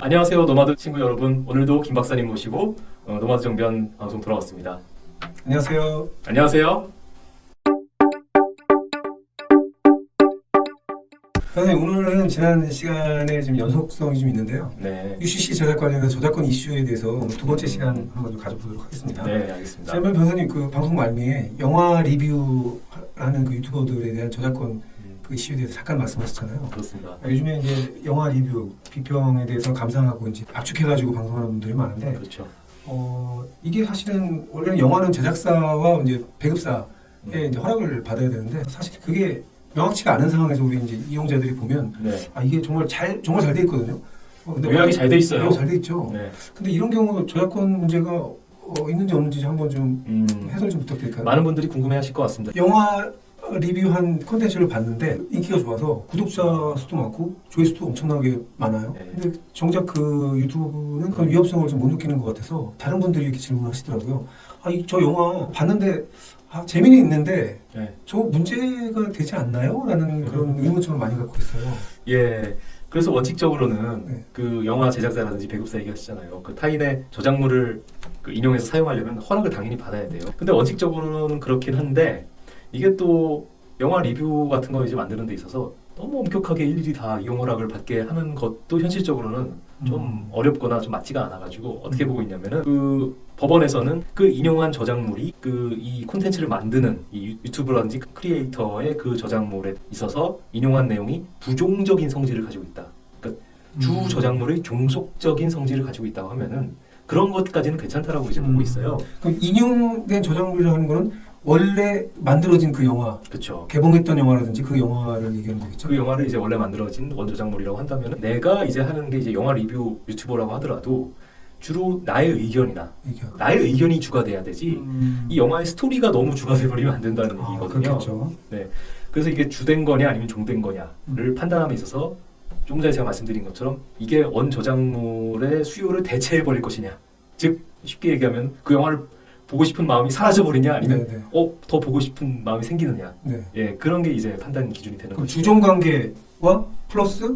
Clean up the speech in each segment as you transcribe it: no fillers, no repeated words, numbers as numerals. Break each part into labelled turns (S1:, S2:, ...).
S1: 안녕하세요, 노마드 친구 여러분. 오늘도 김 박사님 모시고 노마드 정변 방송 돌아왔습니다.
S2: 안녕하세요.
S1: 안녕하세요.
S2: 선생님, 오늘은 지난 시간에 좀 연속성이 좀 있는데요.
S1: 네,
S2: UCC 제작 관련해서 저작권 이슈에 대해서 오늘 두 번째 시간 한번 좀 가져보도록 하겠습니다.
S1: 네, 알겠습니다.
S2: 지난번 변호사님 그 방송 말미에 영화 리뷰하는 그 유튜버들에 대한 저작권 그 이슈에 대해서 잠깐 말씀하셨잖아요.
S1: 그렇습니다.
S2: 요즘에 이제 영화 리뷰, 비평에 대해서 감상하고 이제 압축해가지고 방송하는 분들이 많은데,
S1: 그렇죠.
S2: 이게 사실은 원래는 영화는 제작사와 이제 배급사의 이제 허락을 받아야 되는데, 사실 그게 명확치가 않은 상황에서 우리 이제 이용자들이 보면,
S1: 네,
S2: 이게 정말 잘 돼 있거든요. 근데
S1: 요약이 잘 돼 있어요.
S2: 요약 잘돼 있죠.
S1: 네,
S2: 근데 이런 경우 저작권 문제가 있는지 없는지 한번 좀 해설 좀 부탁드릴까요?
S1: 많은 분들이 궁금해하실 것 같습니다.
S2: 영화 리뷰한 콘텐츠를 봤는데 인기가 좋아서 구독자 수도 많고 조회수도 엄청나게 많아요.
S1: 네.
S2: 근데 정작 그 유튜브는 그런 위협성을 좀 못 느끼는 것 같아서 다른 분들이 이렇게 질문하시더라고요. 저 영화 봤는데 재미는 있는데
S1: 네.
S2: 저 문제가 되지 않나요? 라는 그런 의문점을 많이 갖고 있어요.
S1: 예. 그래서 원칙적으로는
S2: 네.
S1: 그 영화 제작사라든지 배급사 얘기하시잖아요. 그 타인의 저작물을 그 인용해서 사용하려면 허락을 당연히 받아야 돼요. 근데 원칙적으로는 그렇긴 한데 이게 또 영화 리뷰 같은 거 이제 만드는 데 있어서 너무 엄격하게 일일이 다 이용 허락을 받게 하는 것도 현실적으로는 좀 어렵거나 좀 맞지가 않아가지고 어떻게 보고 있냐면은 그 법원에서는 그 인용한 저작물이 그 이 콘텐츠를 만드는 이 유튜브라든지 크리에이터의 그 저작물에 있어서 인용한 내용이 부종적인 성질을 가지고 있다. 그러니까 주 저작물의 종속적인 성질을 가지고 있다고 하면은 그런 것까지는 괜찮다라고 이제 보고 있어요.
S2: 그럼 인용된 저작물이라고 하는 거는 원래 만들어진 그 영화,
S1: 그렇죠.
S2: 개봉했던 영화라든지 그 영화를 얘기하는 거겠죠?
S1: 그 영화를 이제 원래 만들어진 원저작물이라고 한다면 내가 이제 하는 게 이제 영화 리뷰 유튜버라고 하더라도 주로 나의 의견이나 나의 의견이 주가 돼야 되지 이 영화의 스토리가 너무 주가 돼버리면 안 된다는 얘기거든요.
S2: 그렇겠죠.
S1: 네, 그래서 이게 주된 거냐 아니면 종된 거냐를 판단함에 있어서 조금 전에 제가 말씀드린 것처럼 이게 원저작물의 수요를 대체해 버릴 것이냐, 즉 쉽게 얘기하면 그 영화를 보고 싶은 마음이 사라져 버리냐 아니면
S2: 네네.
S1: 더 보고 싶은 마음이 생기느냐,
S2: 네.
S1: 예, 그런 게 이제 판단 기준이 되는
S2: 그럼
S1: 거죠.
S2: 주종 관계와 플러스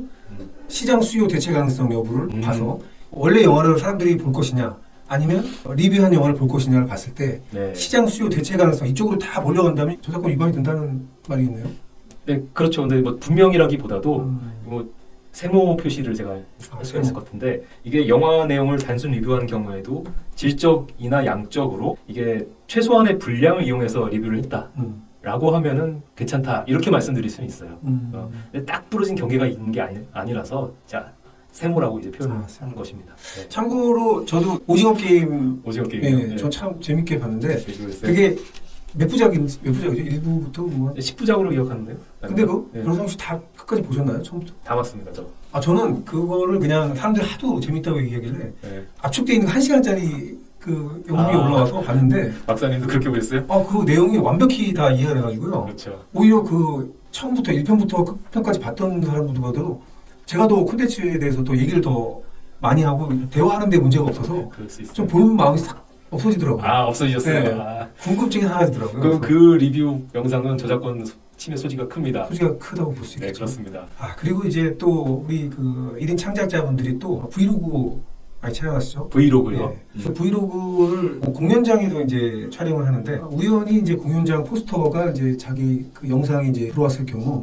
S2: 시장 수요 대체 가능성 여부를 봐서 원래 영화를 사람들이 볼 것이냐 아니면 리뷰한 영화를 볼 것이냐를 봤을 때
S1: 네.
S2: 시장 수요 대체 가능성 이쪽으로 다 몰려간다면 저작권 위반이 된다는 말이겠네요.
S1: 네, 그렇죠. 근데 뭐 분명이라기보다도 뭐 세모 표시를 제가 할 수가 있을 것 같은데 이게 영화 내용을 단순 리뷰하는 경우에도 질적이나 양적으로 이게 최소한의 분량을 이용해서 리뷰를 했다라고 하면은 괜찮다 이렇게 말씀드릴 수는 있어요. 근데 딱 부러진 경계가 있는 게 아니라서 자 세모라고 이제 표현하는 것입니다. 네.
S2: 참고로 저도 오징어 게임
S1: 오징어 게임.
S2: 네, 저 참 재밌게 봤는데
S1: 리뷰했어요.
S2: 그게 몇 부작이죠? 1부부터 뭐.
S1: 10부작으로 기억하는데요.
S2: 근데 그
S1: 네.
S2: 변호사 혹시 다 끝까지 보셨나요? 처음부터?
S1: 다 봤습니다. 저.
S2: 저는 그거를 그냥 사람들이 하도 재밌다고 얘기하길래
S1: 네.
S2: 압축되어 있는 1시간짜리 그 영상이 올라와서 봤는데
S1: 박사님도 그렇게 보셨어요?
S2: 그 내용이 완벽히 다 이해가 돼가지고요.
S1: 그렇죠.
S2: 오히려 그 처음부터 1편부터 끝편까지 봤던 사람들보다도 제가 더 콘텐츠에 대해서 또 얘기를 더 많이 하고 대화하는 데 문제가 없어서
S1: 그럴 수 있어요.
S2: 좀 보는 마음이 싹 없어지더라고요.
S1: 없어지셨어요.
S2: 네.
S1: 아.
S2: 궁금증이 사라지더라고요.
S1: 그 리뷰 영상은 저작권 침해 소지가 큽니다.
S2: 소지가 크다고 볼 수 있겠죠.
S1: 네, 그렇습니다.
S2: 그리고 이제 또 우리 그 1인 창작자분들이 또 브이로그 많이 촬영하시죠?
S1: 브이로그요.
S2: 그 브이로그를 공연장에서 이제 촬영을 하는데 우연히 이제 공연장 포스터가 이제 자기 그 영상이 이제 들어왔을 경우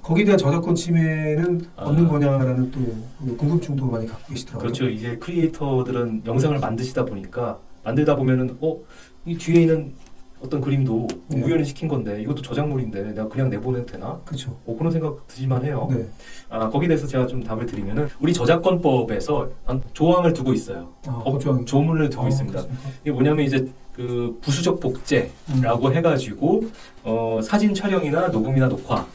S2: 거기에 대한 저작권 침해는 없는 거냐라는 또 궁금증도 많이 갖고 계시더라고요.
S1: 그렇죠. 이제 크리에이터들은 영상을 만드시다 보니까 만들다 보면은 이 뒤에 있는 어떤 그림도
S2: 네.
S1: 우연히 시킨 건데 이것도 저작물인데 내가 그냥 내보내도 되나?
S2: 그렇죠.
S1: 그런 생각 드실만 해요.
S2: 네.
S1: 거기에 대해서 제가 좀 답을 드리면은 우리 저작권법에서 조항을 두고 있어요. 조문을 두고 있습니다.
S2: 그렇습니까?
S1: 이게 뭐냐면 이제 그 부수적 복제라고 해가지고 사진 촬영이나 녹음이나 녹화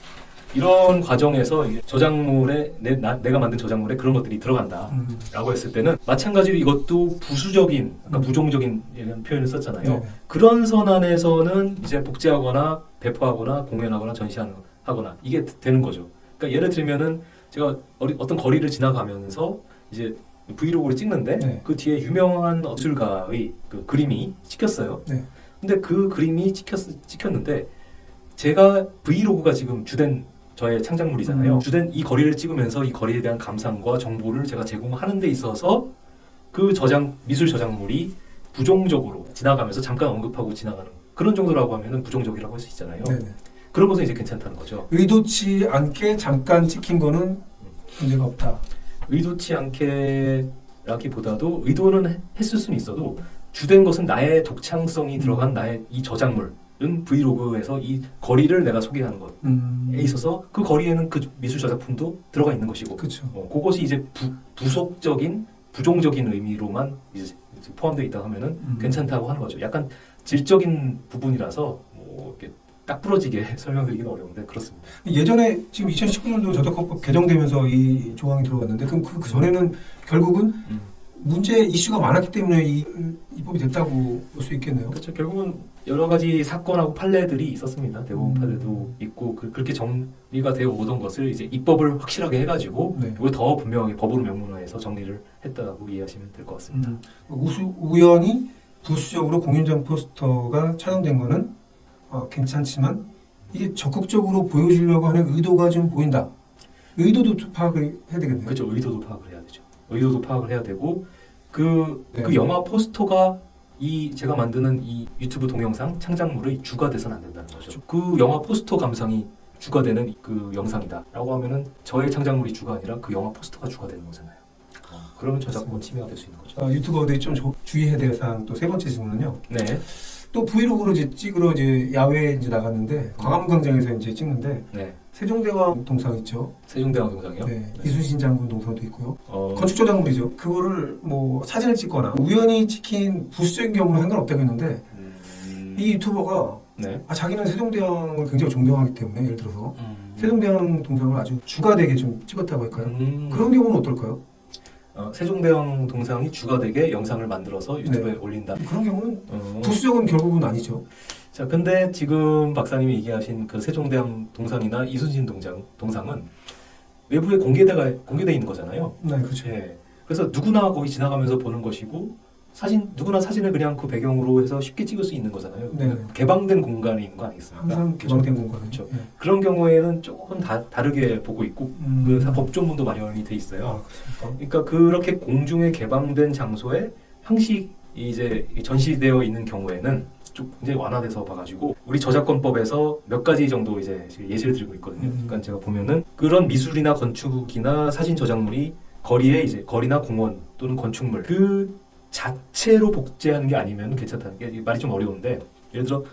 S1: 이런 과정에서 저작물에 내가 만든 저작물에 그런 것들이 들어간다라고 했을 때는 마찬가지로 이것도 부수적인, 아까 부종적인 표현을 썼잖아요.
S2: 네.
S1: 그런 선안에서는 이제 복제하거나 배포하거나 공연하거나 전시하거나 이게 되는 거죠. 그러니까 예를 들면은 제가 어떤 거리를 지나가면서 이제 브이로그를 찍는데
S2: 네.
S1: 그 뒤에 유명한 어술가의 그 그림이 찍혔어요.
S2: 네.
S1: 근데 그 그림이 찍혔는데 제가 브이로그가 지금 주된 저의 창작물이잖아요. 주된 이 거리를 찍으면서 이 거리에 대한 감상과 정보를 제가 제공하는 데 있어서 그 미술 저작물이 부정적으로 지나가면서 잠깐 언급하고 지나가는 그런 정도라고 하면은 부정적이라고 할 수 있잖아요.
S2: 네네.
S1: 그런 것은 이제 괜찮다는 거죠.
S2: 의도치 않게 잠깐 찍힌 거는 문제가 없다.
S1: 의도치 않게라기보다도 의도는 했을 수는 있어도 주된 것은 나의 독창성이 들어간 나의 이 저작물은 브이로그에서 이 거리를 내가 소개하는 것에 있어서 그 거리에는 그 미술 저작품도 들어가 있는 것이고
S2: 그렇죠.
S1: 그것이 이제 부속적인 부정적인 의미로만 이제 포함되어 있다 하면은 괜찮다고 하는 거죠. 약간 질적인 부분이라서 뭐 이렇게 딱 부러지게 설명드리기는 어려운데 그렇습니다.
S2: 예전에 지금 2019년도 저작권법 개정되면서 이 조항이 들어갔는데 그럼 그 전에는 결국은 문제 이슈가 많았기 때문에 이 법이 됐다고 볼 수 있겠네요.
S1: 그렇죠. 결국은 여러 가지 사건하고 판례들이 있었습니다. 대법원 판례도 있고 그렇게 정리가 되어 오던 것을 이제 입법을 확실하게 해가지고
S2: 네.
S1: 이걸 더 분명하게 법으로 명문화해서 정리를 했다고 이해하시면 될 것 같습니다.
S2: 우연히 부수적으로 공연장 포스터가 촬영된 거는 괜찮지만 이게 적극적으로 보여주려고 하는 의도가 좀 보인다. 의도도 파악을 해야 되겠네요.
S1: 그렇죠. 의도도 파악을 해야 되죠. 의도도 파악을 해야 되고 그
S2: 네.
S1: 영화 포스터가 제가 만드는 이 유튜브 동영상 창작물의 주가 돼서는 안 된다는 거죠. 그 영화 포스터 감상이 주가 되는 그 영상이다라고 하면은 저의 창작물이 주가 아니라 그 영화 포스터가 주가 되는 거잖아요. 그러면 저작권 침해가 될 수 있는 거죠.
S2: 유튜버들이 좀 주의해야 될 사항 또 세 번째 질문은요.
S1: 네.
S2: 또 브이로그로 이제 찍으러 이제 야외에 이제 나갔는데 광화문광장에서 이제 찍는데
S1: 네.
S2: 세종대왕 동상 있죠.
S1: 세종대왕 동상이요?
S2: 네. 이순신 장군 동상도 있고요.
S1: 어,
S2: 건축 저작물이죠. 그거를 뭐 사진을 찍거나 우연히 찍힌 부수적인 경우는 상관없다고 했는데 이 유튜버가
S1: 네.
S2: 자기는 세종대왕을 굉장히 존경하기 때문에 예를 들어서 세종대왕 동상을 아주 주가 되게 좀 찍었다고 할까요? 그런 경우는 어떨까요?
S1: 세종대왕 동상이 주가 되게 영상을 만들어서 유튜브에
S2: 네.
S1: 올린다.
S2: 그런 경우는 부수적은 결국은 아니죠.
S1: 자, 근데 지금 박사님이 얘기하신 그 세종대왕 동상이나 이순신 동상은 외부에 공개돼 있는 거잖아요.
S2: 네, 그렇죠.
S1: 예. 그래서 누구나 거기 지나가면서 보는 것이고 누구나 사진을 그냥 그 배경으로 해서 쉽게 찍을 수 있는 거잖아요.
S2: 네.
S1: 개방된 공간에 있는 거 아니겠습니까?
S2: 항상 개방된 공간은.
S1: 그렇죠.
S2: 네.
S1: 그런 경우에는 조금 다르게 보고 있고 그 법조문도 마련이 돼 있어요.
S2: 그렇습니까?
S1: 그러니까 그렇게 공중에 개방된 장소에 형식이 이제 전시되어 있는 경우에는 좀 굉장히 완화돼서 봐가지고 우리 저작권법에서 몇 가지 정도 이제 예시를 들고 있거든요. 그러니까 제가 보면은 그런 미술이나 건축이나 사진 저작물이 거리나 공원 또는 건축물 그 자체로 복제하는 게 아니면 괜찮다는 게 말이 좀 어려운데 예를 들어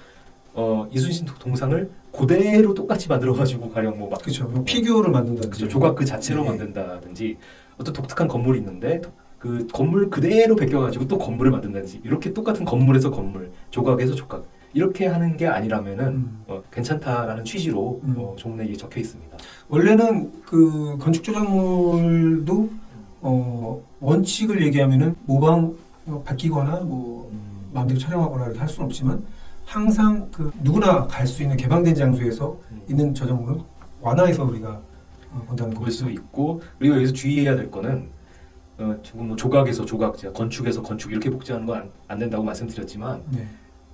S1: 이순신 동상을 그대로 똑같이 만들어가지고 가령 뭐 막
S2: 그렇죠. 피규어를 만든다든지.
S1: 그렇죠. 조각 그 자체로
S2: 네.
S1: 만든다든지 어떤 독특한 건물이 있는데 그 건물 그대로 베껴가지고 또 건물을 만든다든지 이렇게 똑같은 건물에서 건물, 조각에서 조각 이렇게 하는 게 아니라면은 괜찮다라는 취지로 조문에 이게 적혀 있습니다.
S2: 원래는 그 건축 저작물도 원칙을 얘기하면은 모방 바뀌거나 뭐 마음대로 촬영하거나 할 수는 없지만 항상 그 누구나 갈 수 있는 개방된 장소에서 있는 저작물은 완화해서 우리가 본다는
S1: 볼
S2: 거죠.
S1: 수 있고 그리고 여기서 주의해야 될 거는 지금 뭐 조각에서 조각, 제가 건축에서 건축 이렇게 복제하는 건 안 된다고 말씀드렸지만
S2: 네.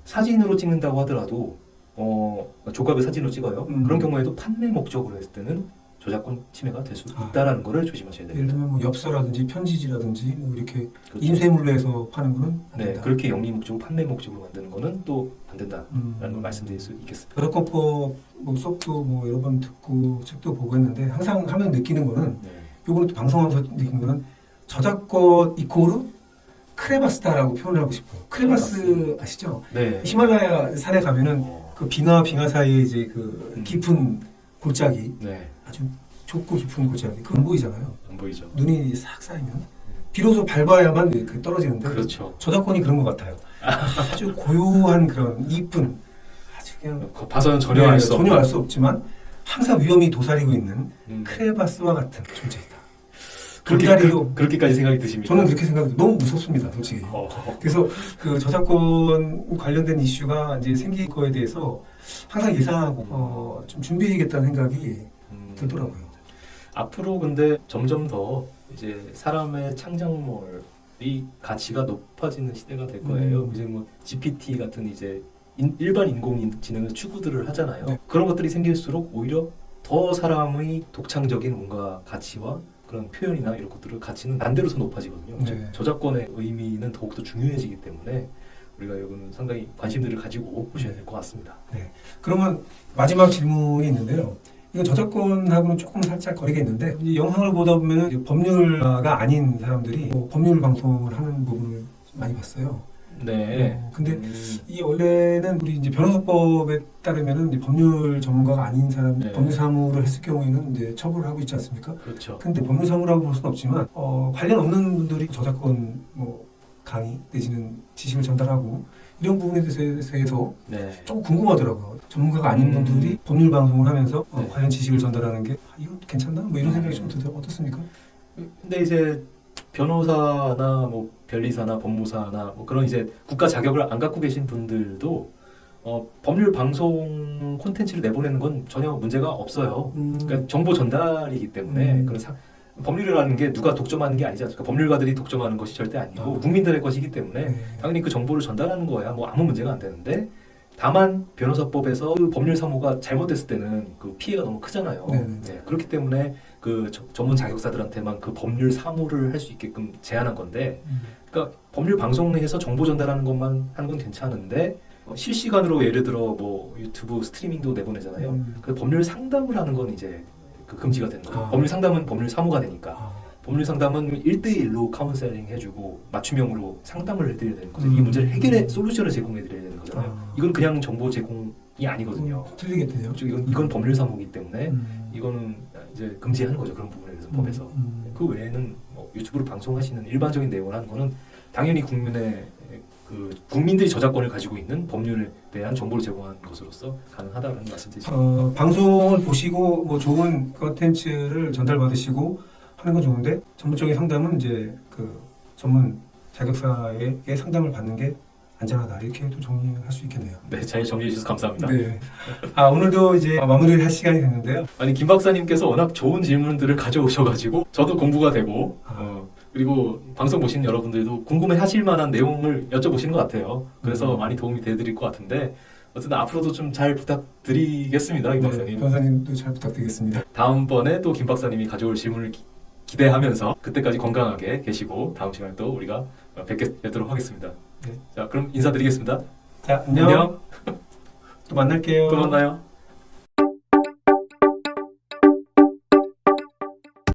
S1: 사진으로 찍는다고 하더라도 조각을 사진으로 찍어요. 그런 경우에도 판매 목적으로 했을 때는 저작권 침해가 될 수 있다라는 거를 조심하셔야 됩니다.
S2: 예를 들면 뭐 엽서라든지 편지지라든지 뭐 이렇게
S1: 그렇죠.
S2: 인쇄물로 해서 파는 거는 안
S1: 네,
S2: 된다.
S1: 그렇게 영리 목적으로 판매 목적으로 만드는 거는 또 안 된다라는 걸 말씀드릴 수 있겠습니다.
S2: 저작권법 뭐 수업도 뭐 여러 번 듣고 책도 보고 했는데 항상 하면 느끼는 거는
S1: 네.
S2: 요거는 또 방송하면서 느낀 거는 저작권 이코르 크레바스다라고 표현을 하고 싶어요. 크레바스 아시죠?
S1: 네.
S2: 히말라야 산에 가면은 그 빙하 사이에 이제 그 깊은 골짜기
S1: 네.
S2: 아주 좁고 깊은 골짜기 그건 안 보이잖아요.
S1: 안 보이죠.
S2: 눈이 싹 쌓이면 비로소 밟아야만 그 떨어지는데
S1: 그렇죠.
S2: 저작권이 그런 것 같아요. 아주 고요한 그런 이쁜 아주 그냥
S1: 봐서는 전혀 알 수 없는
S2: 전혀 알 수 없지만 항상 위험이 도사리고 있는
S1: 음.
S2: 크레바스와 같은 존재이다.
S1: 그렇게까지 생각이 드십니까?
S2: 저는 그렇게 생각해요. 너무 무섭습니다, 솔직히. 그래서 그 저작권 관련된 이슈가 이제 생길 거에 대해서 항상 예상하고 좀 준비해야겠다는 생각이 들더라고요.
S1: 앞으로 근데 점점 더 이제 사람의 창작물이 가치가 높아지는 시대가 될 거예요. 이제 뭐 GPT 같은 이제 일반 인공지능을 추구들을 하잖아요.
S2: 네.
S1: 그런 것들이 생길수록 오히려 더 사람의 독창적인 뭔가 가치와 그런 표현이나 이런 것들을 가치는 난대로서 높아지거든요.
S2: 네.
S1: 즉 저작권의 의미는 더욱더 중요해지기 때문에 우리가 이거는 상당히 관심들을 가지고 보셔야 될 것 같습니다.
S2: 그러면 마지막 질문이 있는데요. 이건 저작권하고는 조금 살짝 거리가 있는데 이 영상을 보다 보면 이제 법률가가 아닌 사람들이 뭐 법률 방송을 하는 부분을 많이 봤어요.
S1: 네.
S2: 근데 이 원래는 우리 이제 변호사법에 따르면은 이제 법률 전문가가 아닌 사람,
S1: 네.
S2: 법률 사무를 했을 경우에는 이제 처벌을 하고 있지 않습니까?
S1: 그렇죠.
S2: 근데 법률 사무라고 볼 수는 없지만 관련 없는 분들이 저작권 뭐 강의 내지는 지식을 전달하고 이런 부분에 대해서
S1: 네.
S2: 조금 궁금하더라고요. 전문가가 아닌 분들이 법률 방송을 하면서
S1: 네.
S2: 관련 지식을 전달하는 게 이거 괜찮나? 뭐 이런 생각이 좀 들어요. 어떻습니까?
S1: 근데 이제 변호사나 뭐 변리사나 법무사나 뭐 그런 이제 국가 자격을 안 갖고 계신 분들도 법률 방송 콘텐츠를 내보내는 건 전혀 문제가 없어요. 그러니까 정보 전달이기 때문에 법률이라는 게 누가 독점하는 게 아니지 않습니까? 법률가들이 독점하는 것이 절대 아니고 국민들의 것이기 때문에 당연히 그 정보를 전달하는 거야 뭐 아무 문제가 안 되는데 다만 변호사법에서 그 법률 사무가 잘못됐을 때는 그 피해가 너무 크잖아요. 네, 그렇기 때문에 그 전문 자격사들한테만 그 법률 사무를 할 수 있게끔 제한한 건데, 그러니까 법률 방송에서 정보 전달하는 것만 하는 건 괜찮은데 실시간으로 예를 들어 뭐 유튜브 스트리밍도 내보내잖아요. 그 법률 상담을 하는 건 이제 그 금지가 되는 거예요. 법률 상담은 법률 사무가 되니까. 법률 상담은 1대1로 카운셀링 해주고 맞춤형으로 상담을 해드려야 되는 거죠. 이 문제를 해결해 솔루션을 제공해드려야 되는 거잖아요. 이건 그냥 정보 제공이 아니거든요.
S2: 틀리겠네요.
S1: 이건 법률 사무이기 때문에 이거는 이제 금지하는 거죠. 그런 부분에 대해서 법에서. 그 외에는 뭐 유튜브로 방송하시는 일반적인 내용을 하는 거는 당연히 국민들이 저작권을 가지고 있는 법률에 대한 정보를 제공하는 것으로서 가능하다는 말씀드리죠.
S2: 방송을 보시고 뭐 좋은 컨텐츠를 전달받으시고 하는 건 좋은데 전문적인 상담은 이제 그 전문 자격사에게 상담을 받는 게 안전하다 이렇게도 정리할 수 있겠네요.
S1: 네, 잘 정리해 주셔서 감사합니다.
S2: 네. 오늘도 이제 마무리할 시간이 됐는데요.
S1: 아니 김 박사님께서 워낙 좋은 질문들을 가져오셔가지고 저도 공부가 되고 그리고 방송 보시는 여러분들도 궁금해하실 만한 내용을 여쭤보시는 것 같아요. 그래서 많이 도움이 되드릴 것 같은데 어쨌든 앞으로도 좀 잘 부탁드리겠습니다, 김 박사님.
S2: 변호사님도 잘 부탁드리겠습니다.
S1: 다음번에 또 김 박사님이 가져올 질문을 기대하면서 그때까지 건강하게 계시고 다음 시간에 또 우리가 뵙도록 하겠습니다. 네. 자, 그럼 인사드리겠습니다.
S2: 자, 안녕. 또 만날게요.
S1: 또 만나요.